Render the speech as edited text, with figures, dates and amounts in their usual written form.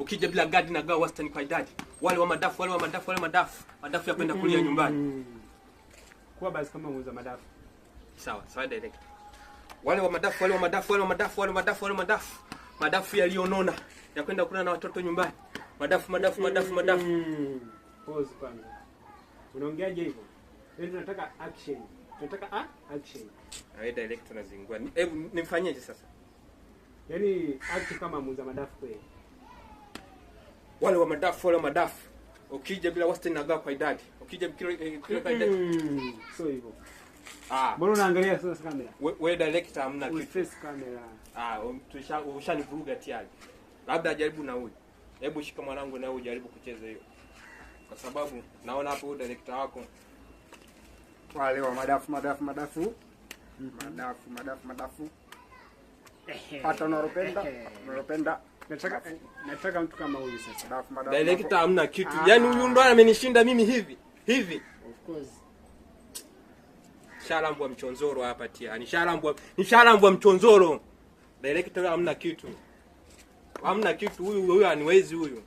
Ukija bila guard na gawa wastani kwa idadi. Wale wa madafu madafu ya kwenda kulia nyumbani. Kwa basi kama muuza madafu. Sawa direct. Wale wa madafu madafu yalionona ya kwenda kula na watoto nyumbani. Madafu. Pause kwanza. Unaongeaje hivyo? Wewe tunataka action. Action. Wewe direct tunazingua. Hebu nimfanyeje sasa? Yaani act kama muuza madafu kweli. Wale wa madafu. Ukija bila wastani na gawa kwa idadi. Ukija kilo kwa idadi. So hivyo. Mbona unaangalia sasa kamera? Wewe director hamna kitu. Face kamera. Ushanivuruga tayari. Labda jaribu na huyu. Hebu shika mwanangu na huyu jaribu kucheza hiyo. Kwa sababu naona hapo director wako wale wa madafu. Hata unalopenda. Nataka mtu kama huyu sasa. Director hamna kitu. Yaani huyu ndo amenishinda mimi hivi. Of course. Shalambwa mchonzoro hapa tia. Ni shalambwa mchonzoro. Director hamna kitu. Huyu aniwezi huyu.